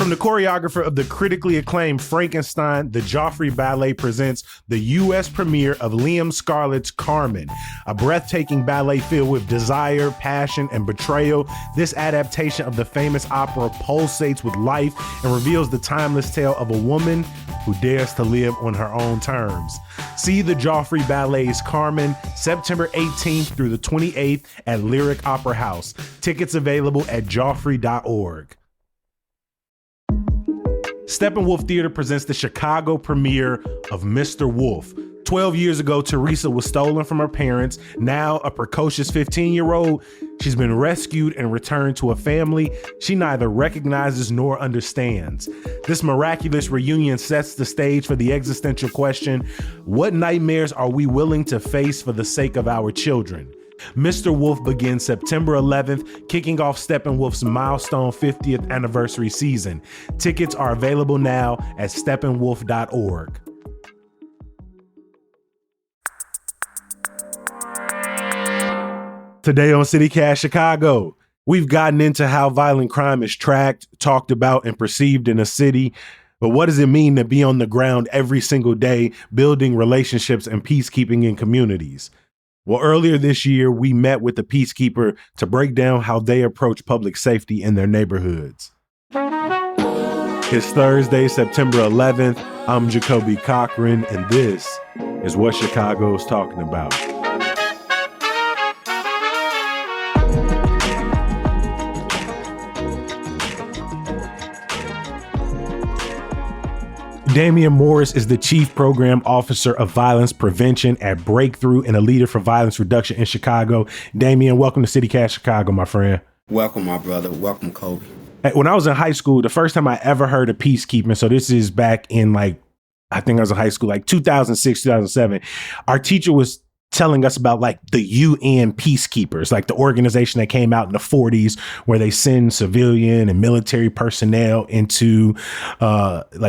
From the choreographer of the critically acclaimed Frankenstein, the Joffrey Ballet presents the U.S. premiere of Liam Scarlett's Carmen, a breathtaking ballet filled with desire, passion, and betrayal. This adaptation of the famous opera pulsates with life and reveals the timeless tale of a woman who dares to live on her own terms. See the Joffrey Ballet's Carmen, September 18th through the 28th at Lyric Opera House. Tickets available at joffrey.org. Steppenwolf Theater presents the Chicago premiere of Mr. Wolf. 12 years ago, Teresa was stolen from her parents. Now a precocious 15-year-old, she's been rescued and returned to a family she neither recognizes nor understands. This miraculous reunion sets the stage for the existential question, what nightmares are we willing to face for the sake of our children? Mr. Wolf begins September 11th, kicking off Steppenwolf's milestone 50th anniversary season. Tickets are available now at steppenwolf.org. Today on CityCast Chicago, we've gotten into how violent crime is tracked, talked about, and perceived in a city. But what does it mean to be on the ground every single day, building relationships and peacekeeping in communities? Well, earlier this year, we met with the Peacekeeper to break down how they approach public safety in their neighborhoods. It's Thursday, September 11th. I'm Jacoby Cochran, and this is what Chicago's talking about. Damian Morris is the Chief Program Officer of Violence Prevention at Breakthrough and a leader for violence reduction in Chicago. Damian, welcome to CityCast Chicago, my friend. Welcome, my brother. Welcome, Kobe. When I was in high school, the first time I ever heard of peacekeeping, so this is back in I think I was in high school, 2006, 2007, our teacher was telling us about the UN peacekeepers, the organization that came out in the 40s where they send civilian and military personnel into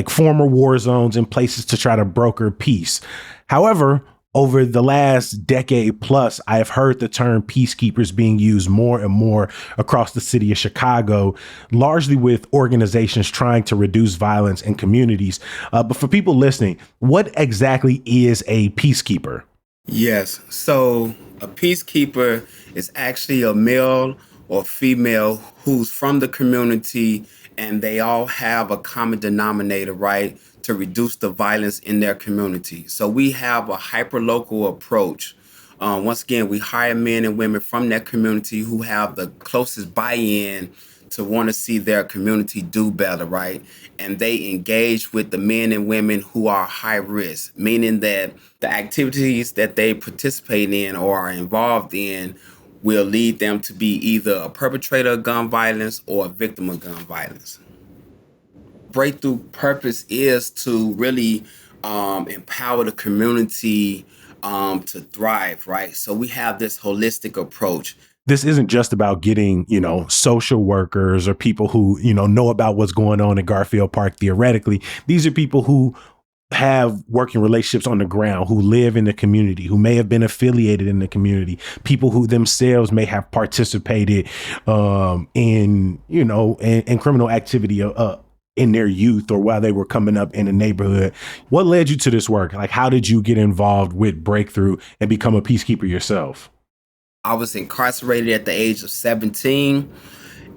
former war zones and places to try to broker peace. However, over the last decade plus, I have heard the term peacekeepers being used more and more across the city of Chicago, largely with organizations trying to reduce violence in communities. But for people listening, what exactly is a peacekeeper? Yes. So a peacekeeper is actually a male or female who's from the community, and they all have a common denominator, right, to reduce the violence in their community. So we have a hyperlocal approach. Once again, we hire men and women from that community who have the closest buy-in to want to see their community do better, right? And they engage with the men and women who are high risk, meaning that the activities that they participate in or are involved in will lead them to be either a perpetrator of gun violence or a victim of gun violence. Breakthrough purpose is to really empower the community to thrive, right? So we have this holistic approach. This isn't just about getting, social workers or people who, know about what's going on in Garfield Park theoretically. These are people who have working relationships on the ground, who live in the community, who may have been affiliated in the community, people who themselves may have participated in criminal activity in their youth or while they were coming up in the neighborhood. What led you to this work? How did you get involved with Breakthrough and become a peacekeeper yourself? I was incarcerated at the age of 17.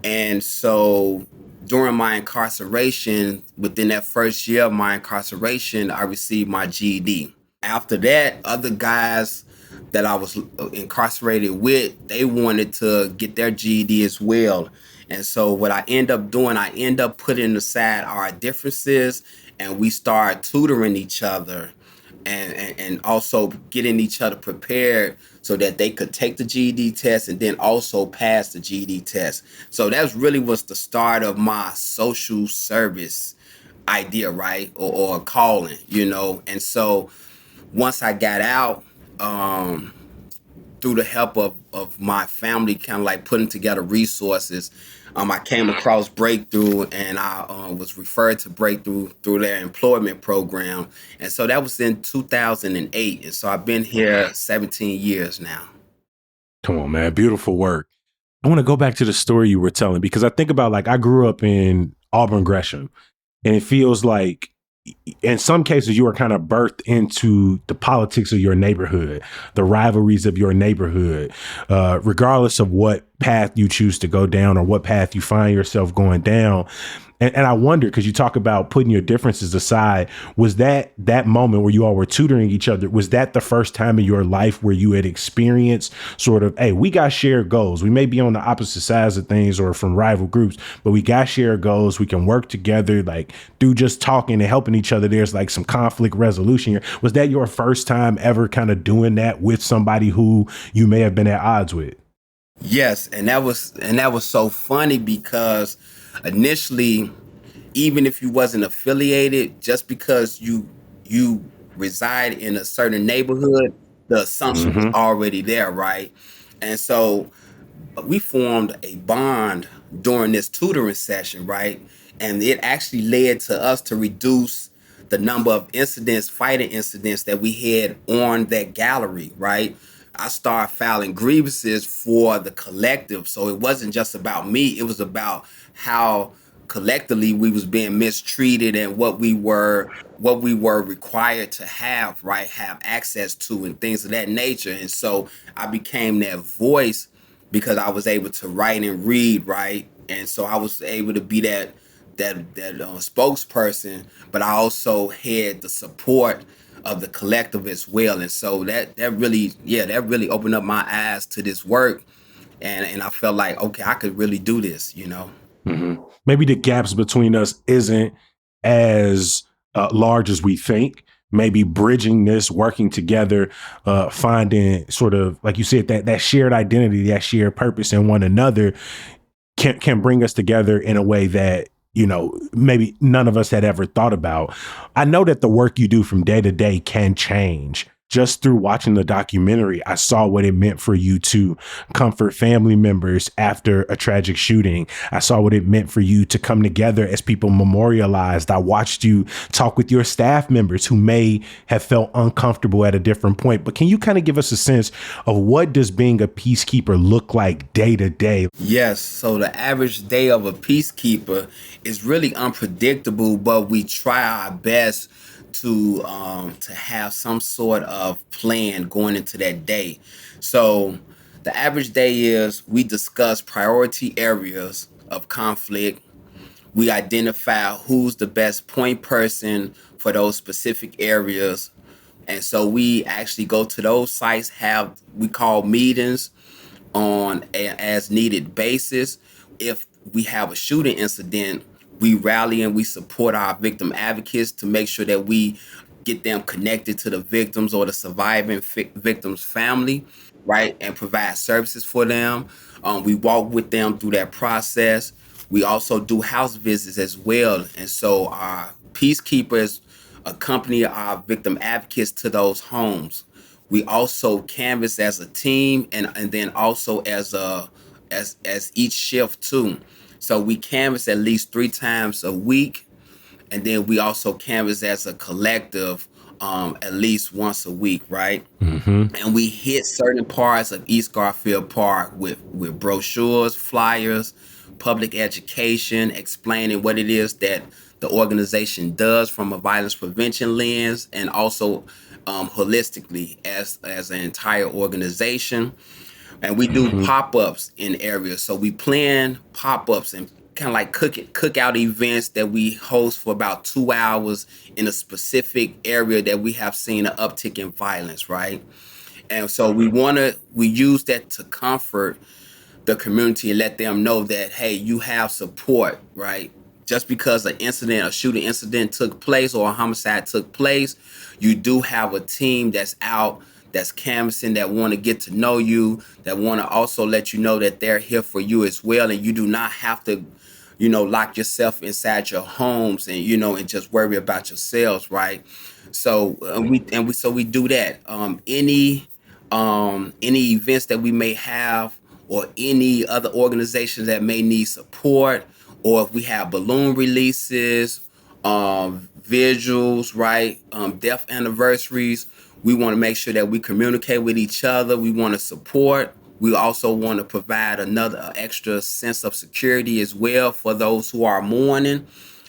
And so during my incarceration, within that first year of my incarceration, I received my GED. After that, other guys that I was incarcerated with, they wanted to get their GED as well. And so what I end up doing, I end up putting aside our differences, and we start tutoring each other and also getting each other prepared so that they could take the GED test and then also pass the GED test. So that really was the start of my social service idea, right? Or calling, And so once I got out, through the help of my family, kind of putting together resources, I came across Breakthrough, and I was referred to Breakthrough through their employment program. And so that was in 2008. And so I've been here 17 years now. Come on, man. Beautiful work. I want to go back to the story you were telling, because I think about I grew up in Auburn Gresham. And it feels like in some cases you are kind of birthed into the politics of your neighborhood, the rivalries of your neighborhood, regardless of what path you choose to go down or what path you find yourself going down. And I wonder, because you talk about putting your differences aside, was that moment where you all were tutoring each other, was that the first time in your life where you had experienced sort of, hey, we got shared goals. We may be on the opposite sides of things or from rival groups, but we got shared goals. We can work together, like through just talking and helping each other. There's like some conflict resolution here. Was that your first time ever kind of doing that with somebody who you may have been at odds with? Yes, and that was so funny because initially, even if you wasn't affiliated, just because you reside in a certain neighborhood, the assumption was Mm-hmm. already there, right? And so we formed a bond during this tutoring session, right? And it actually led to us to reduce the number of incidents, fighting incidents that we had on that gallery, right? I started filing grievances for the collective. So it wasn't just about me, it was about how collectively we was being mistreated and what we were required to have, right, have access to and things of that nature. And so I became that voice because I was able to write and read, right? And so I was able to be that spokesperson, but I also had the support of the collective as well. And so that really, yeah, that really opened up my eyes to this work, and I felt like, okay, I could really do this. Mm-hmm. Maybe the gaps between us isn't as large as we think. Maybe bridging this, working together, finding sort of like you said that shared identity, that shared purpose in one another can bring us together in a way that maybe none of us had ever thought about. I know that the work you do from day to day can change. Just through watching the documentary, I saw what it meant for you to comfort family members after a tragic shooting. I saw what it meant for you to come together as people memorialized. I watched you talk with your staff members who may have felt uncomfortable at a different point. But can you kind of give us a sense of what does being a peacekeeper look like day to day? Yes, so the average day of a peacekeeper is really unpredictable, but we try our best to have some sort of plan going into that day. So the average day is we discuss priority areas of conflict. We identify who's the best point person for those specific areas. And so we actually go to those sites, have we call meetings on a as needed basis. If we have a shooting incident, we rally and we support our victim advocates to make sure that we get them connected to the victims or the surviving victim's family, right, and provide services for them. We walk with them through that process. We also do house visits as well, and so our peacekeepers accompany our victim advocates to those homes. We also canvas as a team, and then also as each shift too. So we canvas at least 3 times a week, and then we also canvas as a collective at least once a week, right? Mm-hmm. And we hit certain parts of East Garfield Park with brochures, flyers, public education, explaining what it is that the organization does from a violence prevention lens, and also holistically as an entire organization. And we do Mm-hmm. pop-ups in areas. So we plan pop-ups and kind of like cookout events that we host for about 2 hours in a specific area that we have seen an uptick in violence, right? And so we use that to comfort the community and let them know that, hey, you have support, right? Just because an incident, a shooting incident took place or a homicide took place, you do have a team that's out, that's canvassing, that want to get to know you, that want to also let you know that they're here for you as well, and you do not have to, lock yourself inside your homes and and just worry about yourselves, right? So we do that. Any events that we may have, or any other organizations that may need support, or if we have balloon releases, visuals, right, death anniversaries, we want to make sure that we communicate with each other. We want to support. We also want to provide another extra sense of security as well for those who are mourning.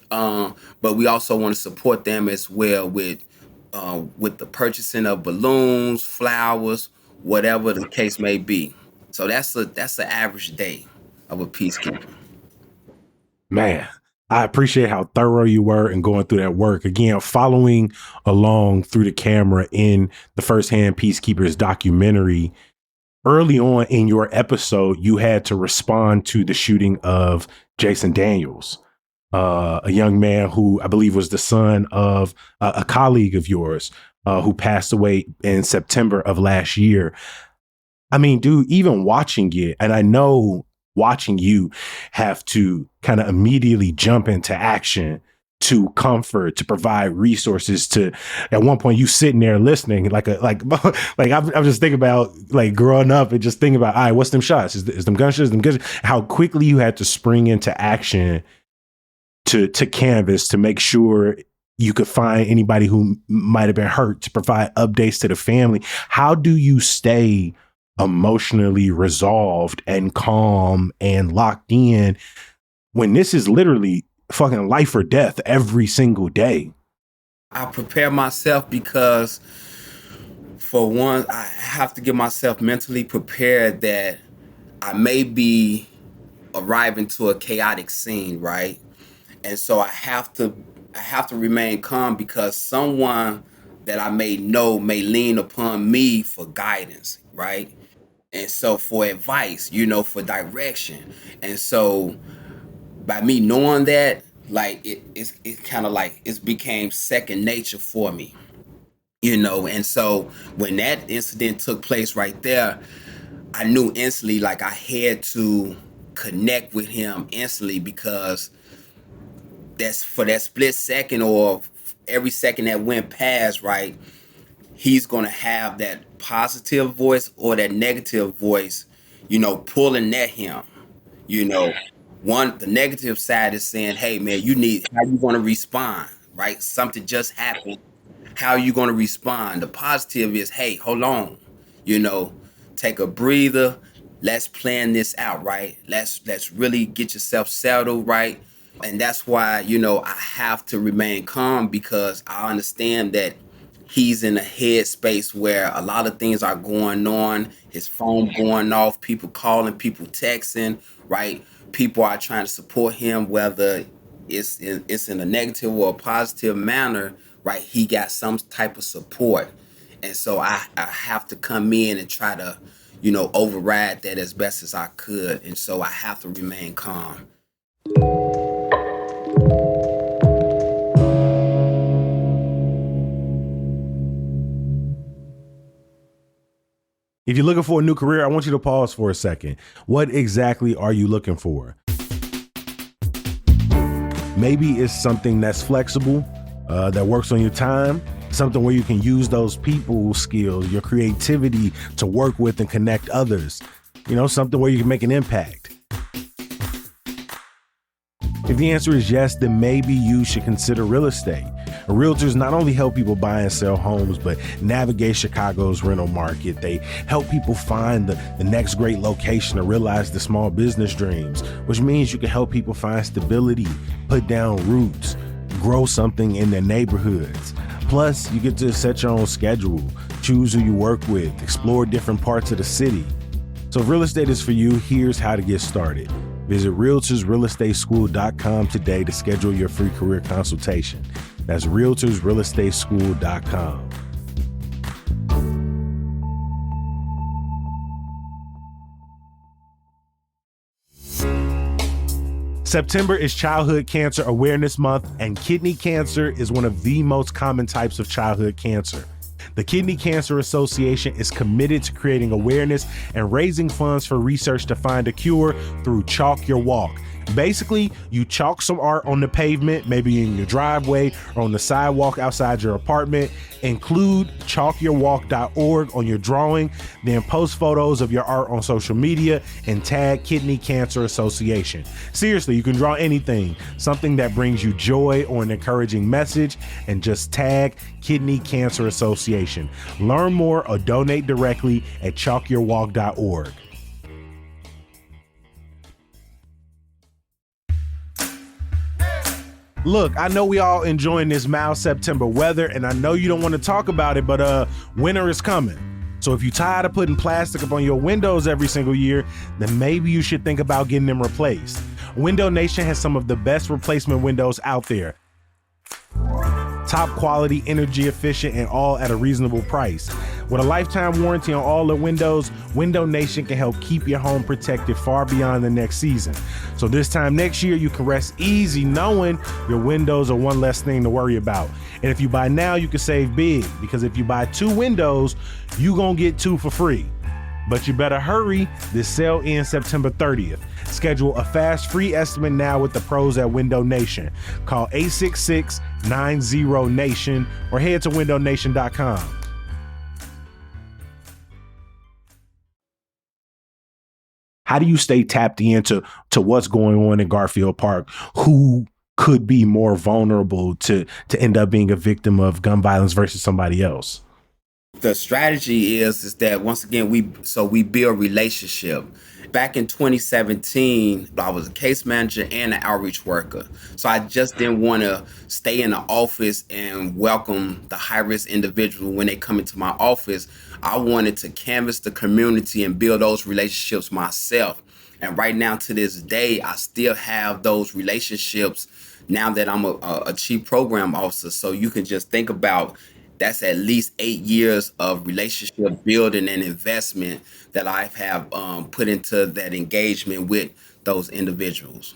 But we also want to support them as well with the purchasing of balloons, flowers, whatever the case may be. So that's the average day of a peacekeeper. Man, I appreciate how thorough you were in going through that work. Again, following along through the camera in the Firsthand Peacekeepers documentary. Early on in your episode, you had to respond to the shooting of Jason Daniels, a young man who I believe was the son of a colleague of yours who passed away in September of last year. I mean, dude, even watching it, and I know watching you have to kind of immediately jump into action to comfort, to provide resources. To at one point you sitting there listening like I'm just thinking about like growing up and just thinking about, all right, what's them shots? Is them gunshots? How quickly you had to spring into action to canvas to make sure you could find anybody who might have been hurt, to provide updates to the family. How do you stay emotionally resolved and calm and locked in when this is literally fucking life or death every single day? I prepare myself because, for one, I have to get myself mentally prepared that I may be arriving to a chaotic scene, right? And so I have to remain calm because someone that I may know may lean upon me for guidance, right? And so for advice, for direction. And so by me knowing that, like it's kind of like it's became second nature for me, And so when that incident took place right there, I knew instantly, like I had to connect with him instantly, because that's for that split second or every second that went past, right? He's going to have that positive voice or that negative voice, pulling at him. The negative side is saying, hey, man, how you going to respond, right? Something just happened. How are you going to respond? The positive is, hey, hold on, take a breather. Let's plan this out, right? Let's really get yourself settled, right? And that's why, I have to remain calm, because I understand that he's in a headspace where a lot of things are going on. His phone going off, people calling, people texting, right? People are trying to support him, whether it's in a negative or a positive manner, right? He got some type of support. And so I have to come in and try to, override that as best as I could. And so I have to remain calm. If you're looking for a new career, I want you to pause for a second. What exactly are you looking for? Maybe it's something that's flexible, that works on your time, something where you can use those people skills, your creativity to work with and connect others. Something where you can make an impact. If the answer is yes, then maybe you should consider real estate. Realtors not only help people buy and sell homes, but navigate Chicago's rental market. They help people find the next great location to realize the small business dreams, which means you can help people find stability, put down roots, grow something in their neighborhoods. Plus, you get to set your own schedule, choose who you work with, explore different parts of the city. So if real estate is for you, here's how to get started. Visit realtorsrealestateschool.com today to schedule your free career consultation. That's realtorsrealestateschool.com. September is Childhood Cancer Awareness Month, and kidney cancer is one of the most common types of childhood cancer. The Kidney Cancer Association is committed to creating awareness and raising funds for research to find a cure through Chalk Your Walk. Basically, you chalk some art on the pavement, maybe in your driveway or on the sidewalk outside your apartment. Include chalkyourwalk.org on your drawing, then post photos of your art on social media and tag Kidney Cancer Association. Seriously, you can draw anything, something that brings you joy or an encouraging message, and just tag Kidney Cancer Association. Learn more or donate directly at chalkyourwalk.org. Look, I know we all enjoying this mild September weather, and I know you don't want to talk about it, but winter is coming. So if you're tired of putting plastic up on your windows every single year, then maybe you should think about getting them replaced. Window Nation has some of the best replacement windows out there. Top quality, energy efficient, and all at a reasonable price. With a lifetime warranty on all the windows, Window Nation can help keep your home protected far beyond the next season. So this time next year, you can rest easy knowing your windows are one less thing to worry about. And if you buy now, you can save big, because if you buy 2 windows, you gonna get 2 for free. But you better hurry, this sale ends September 30th. Schedule a fast free estimate now with the pros at Window Nation. Call 866-90-NATION or head to windownation.com. How do you stay tapped into what's going on in Garfield Park? Who could be more vulnerable to end up being a victim of gun violence versus somebody else? The strategy is that once again we build relationship. Back in 2017, I was a case manager and an outreach worker. So I just didn't want to stay in the office and welcome the high-risk individual when they come into my office. I wanted to canvas the community and build those relationships myself. And right now to this day, I still have those relationships now that I'm a chief program officer. So you can just think about that's at least 8 years of relationship building and investment that I have put into that engagement with those individuals.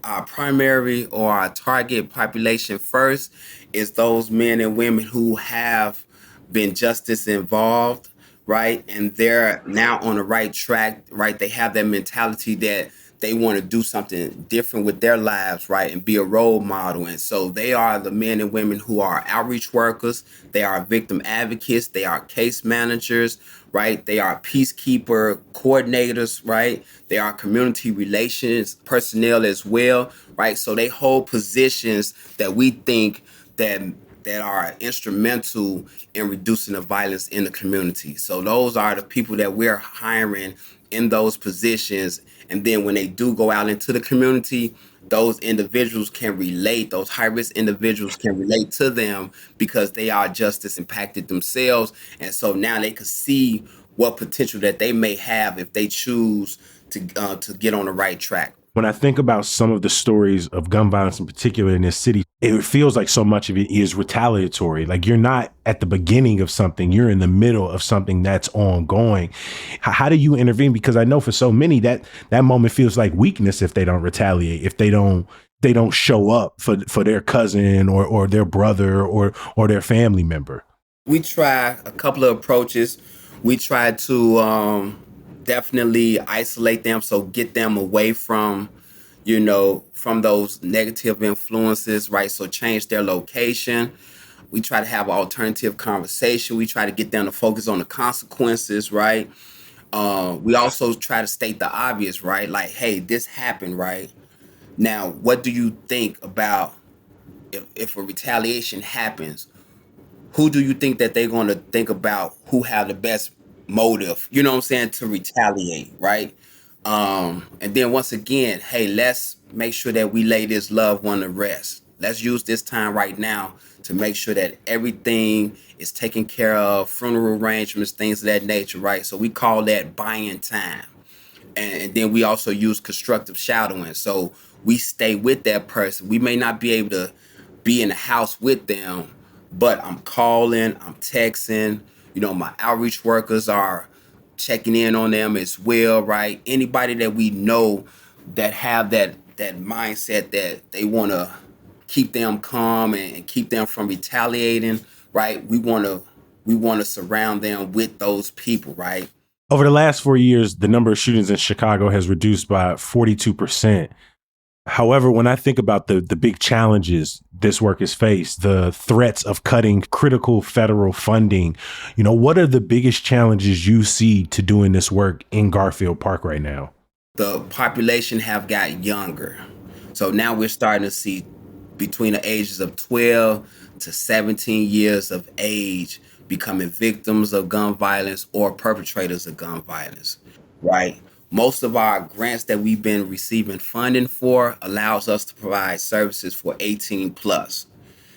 Our primary or our target population first is those men and women who have been justice involved, right? And they're now on the right track, right? They have that mentality that they want to do something different with their lives, right? And be a role model. And so they are the men and women who are outreach workers. They are victim advocates. They are case managers, right? They are peacekeeper coordinators, right? They are community relations personnel as well, right? So they hold positions that we think that are instrumental in reducing the violence in the community. So those are the people that we're hiring in those positions. And then when they do go out into the community, those individuals can relate, those high-risk individuals can relate to them because they are justice impacted themselves. And so now they can see what potential that they may have if they choose to get on the right track. When I think about some of the stories of gun violence in particular in this city, it feels like so much of it is retaliatory. Like you're not at the beginning of something, you're in the middle of something that's ongoing. How do you intervene? Because I know for so many that moment feels like weakness if they don't retaliate, if they don't show up for their cousin or their brother or their family member. We try a couple of approaches. We try to definitely isolate them, so get them away from those negative influences, right? So change their location. We try to have an alternative conversation. We try to get them to focus on the consequences, right? We also try to state the obvious, right? Like, hey, this happened, right? Now, what do you think about if a retaliation happens? Who do you think that they're going to think about who have the best motive, you know what I'm saying, to retaliate, right? And then once again, hey, let's make sure that we lay this loved one to rest. Let's use this time right now to make sure that everything is taken care of, funeral arrangements, things of that nature, right? So we call that buying time. And then we also use constructive shadowing. So we stay with that person. We may not be able to be in the house with them, but I'm calling, I'm texting, my outreach workers are checking in on them as well, right? Anybody that we know that have that mindset that they want to keep them calm and keep them from retaliating, right? We want to surround them with those people, right? Over the last 4 years, the number of shootings in Chicago has reduced by 42%. However, when I think about the big challenges this work has faced, the threats of cutting critical federal funding, what are the biggest challenges you see to doing this work in Garfield Park right now? The population have got younger. So now we're starting to see between the ages of 12 to 17 years of age becoming victims of gun violence or perpetrators of gun violence, right? Most of our grants that we've been receiving funding for allows us to provide services for 18 plus,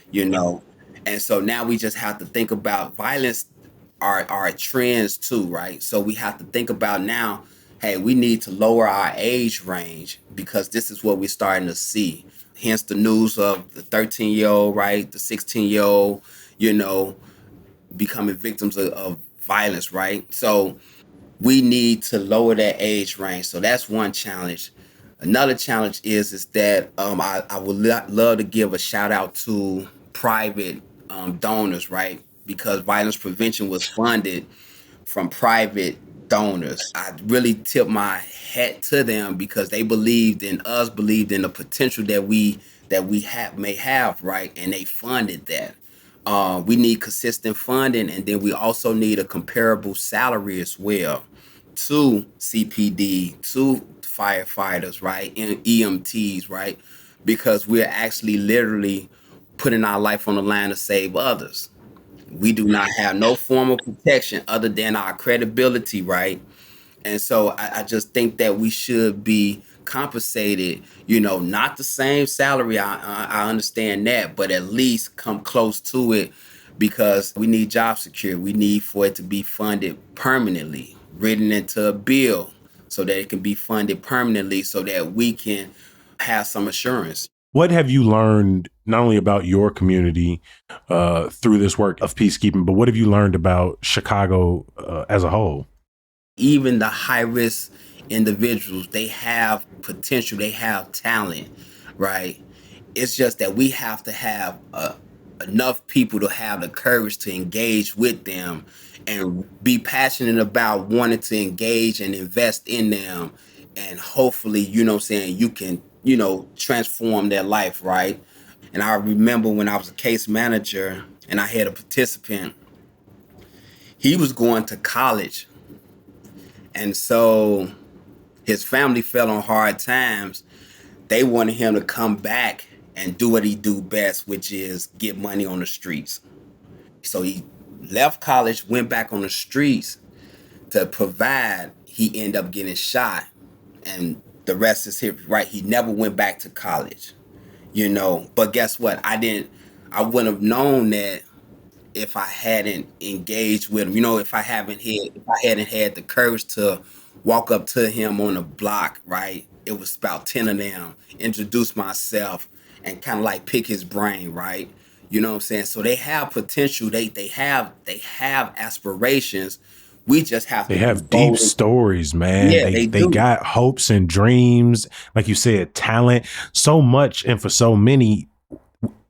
you know. And so now we just have to think about violence are trends too, right? So we have to think about now, hey, we need to lower our age range because this is what we're starting to see. Hence the news of the 13-year-old, right? The 16-year-old, you know, becoming victims of violence, right? So we need to lower that age range. So that's one challenge. Another challenge is that I would love to give a shout out to private donors, right? Because violence prevention was funded from private donors. I really tip my hat to them because they believed in us, believed in the potential that we have may have, right? And they funded that. We need consistent funding, and then we also need a comparable salary as well to CPD, to firefighters, right, and EMTs, right, because we're actually literally putting our life on the line to save others. We do not have no form of protection other than our credibility, right? And so I just think that we should be compensated, not the same salary. I understand that, but at least come close to it because we need job security. We need for it to be funded permanently, written into a bill so that it can be funded permanently so that we can have some assurance. What have you learned not only about your community through this work of peacekeeping, but what have you learned about Chicago as a whole? Even the high risk individuals, they have potential, they have talent, right? It's just that we have to have enough people to have the courage to engage with them and be passionate about wanting to engage and invest in them. And hopefully, what I'm saying, you can, transform their life, right? And I remember when I was a case manager and I had a participant, he was going to college. And so his family fell on hard times. They wanted him to come back and do what he do best, which is get money on the streets. So he left college, went back on the streets to provide. He ended up getting shot, and the rest is here. Right? He never went back to college, But guess what? I wouldn't have known that if I hadn't engaged with him. If I hadn't had the courage to walk up to him on the block, right? It was about 10 of them, introduce myself and kind of like pick his brain, right? You know what I'm saying? So they have potential, they have aspirations. We just have They to be have deep bold. stories, man. Yeah, They they they do. got hopes and dreams, like you said, talent, so much, and for so many,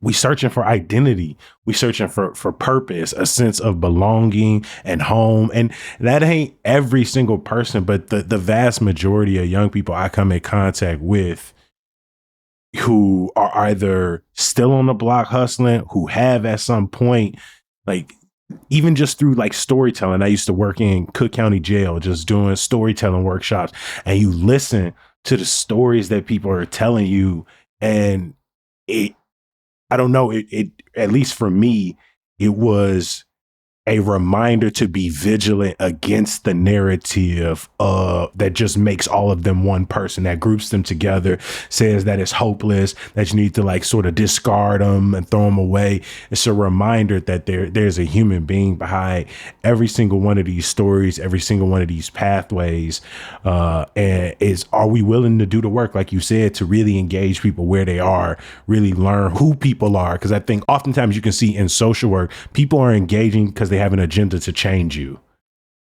we searching for identity. We searching for purpose, a sense of belonging and home. And that ain't every single person, but the vast majority of young people I come in contact with who are either still on the block hustling, who have at some point, like even just through like storytelling. I used to work in Cook County Jail, just doing storytelling workshops, and you listen to the stories that people are telling you, and it, I don't know, it at least for me, it was a reminder to be vigilant against the narrative that just makes all of them one person, that groups them together, says that it's hopeless, that you need to like sort of discard them and throw them away. It's a reminder that there's a human being behind every single one of these stories, every single one of these pathways. And are we willing to do the work, like you said, to really engage people where they are, really learn who people are? Because I think oftentimes you can see in social work, people are engaging because they have an agenda to change you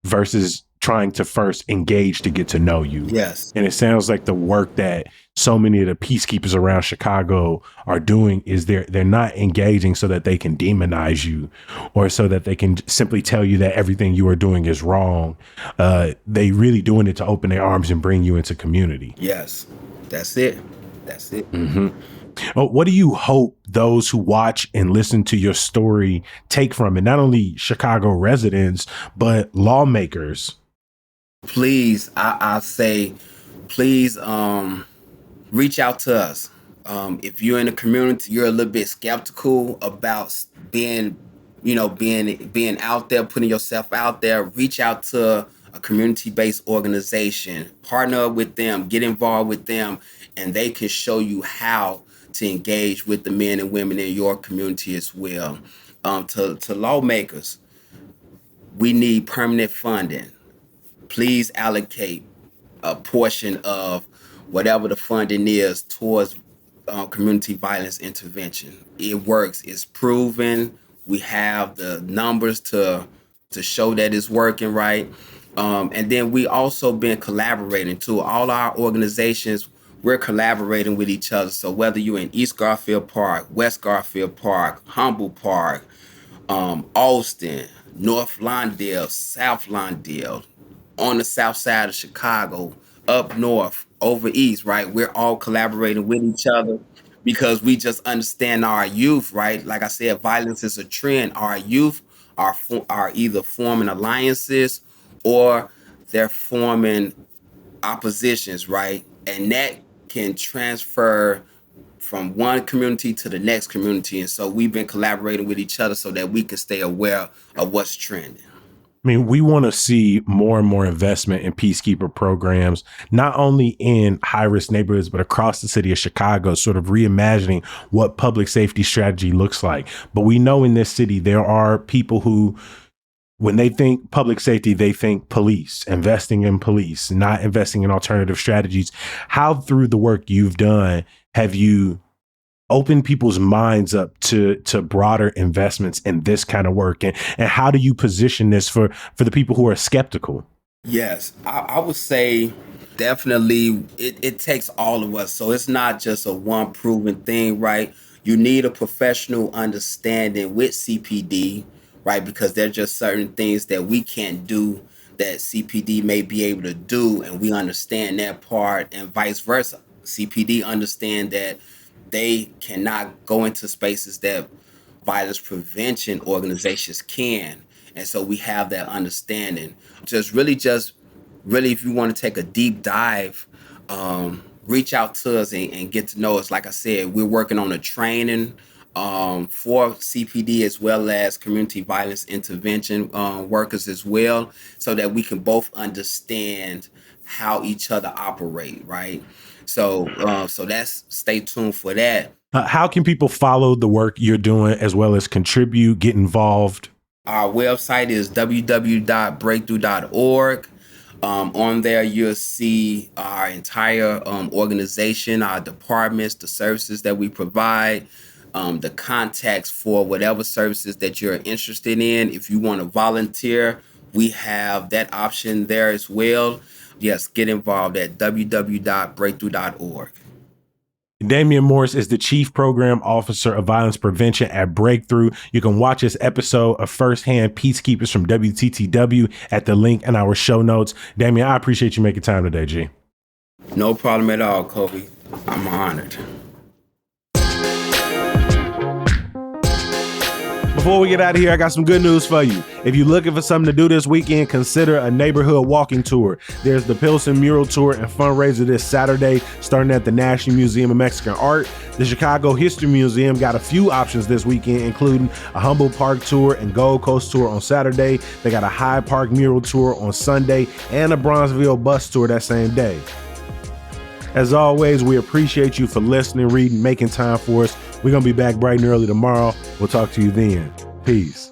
versus trying to first engage to get to know you. Yes. And it sounds like the work that so many of the peacekeepers around Chicago are doing is they're not engaging so that they can demonize you or so that they can simply tell you that everything you are doing is wrong. They really doing it to open their arms and bring you into community. Yes. That's it. That's it. Mm-hmm. What do you hope those who watch and listen to your story take from it? Not only Chicago residents, but lawmakers. Please, I say, please reach out to us. If you're in the community, you're a little bit skeptical about being out there, putting yourself out there. Reach out to a community-based organization, partner up with them, get involved with them, and they can show you how to engage with the men and women in your community as well. To lawmakers, we need permanent funding. Please allocate a portion of whatever the funding is towards community violence intervention. It works. It's proven. We have the numbers to show that it's working, right? And then we also been collaborating too. All our organizations, we're collaborating with each other. So whether you're in East Garfield Park, West Garfield Park, Humboldt Park, Austin, North Lawndale, South Lawndale, on the south side of Chicago, up north, over east, right? We're all collaborating with each other because we just understand our youth, right? Like I said, violence is a trend. Our youth are either forming alliances or they're forming oppositions, right? And that can transfer from one community to the next community. And so we've been collaborating with each other so that we can stay aware of what's trending. I mean, we want to see more and more investment in peacekeeper programs, not only in high-risk neighborhoods, but across the city of Chicago, sort of reimagining what public safety strategy looks like. But we know in this city, there are people who, when they think public safety, they think police, investing in police, not investing in alternative strategies. How, through the work you've done, have you open people's minds up to broader investments in this kind of work? And how do you position this for the people who are skeptical? Yes, I would say definitely it takes all of us. So it's not just a one proven thing, right? You need a professional understanding with CPD, right? Because there's just certain things that we can't do that CPD may be able to do, and we understand that part, and vice versa. CPD understand that they cannot go into spaces that violence prevention organizations can. And so we have that understanding. Just really, if you want to take a deep dive, reach out to us and get to know us. Like I said, we're working on a training for CPD as well as community violence intervention workers as well, so that we can both understand how each other operate, right? So that's, stay tuned for that. How can people follow the work you're doing as well as contribute, get involved? Our website is www.breakthrough.org. On there, you'll see our entire organization, our departments, the services that we provide, the contacts for whatever services that you're interested in. If you want to volunteer, we have that option there as well. Yes, get involved at www.breakthrough.org. Damian Morris is the Chief Program Officer of Violence Prevention at Breakthrough. You can watch this episode of Firsthand Peacekeepers from WTTW at the link in our show notes. Damian, I appreciate you making time today, G. No problem at all, Kobe. I'm honored. Before we get out of here, I got some good news for you. If you're looking for something to do this weekend, consider a neighborhood walking tour. There's the Pilsen Mural Tour and fundraiser this Saturday, starting at the National Museum of Mexican Art. The Chicago History Museum got a few options this weekend, including a Humboldt Park tour and Gold Coast tour on Saturday. They got a Hyde Park mural tour on Sunday and a Bronzeville bus tour that same day. As always, we appreciate you for listening, reading, making time for us. We're going to be back bright and early tomorrow. We'll talk to you then. Peace.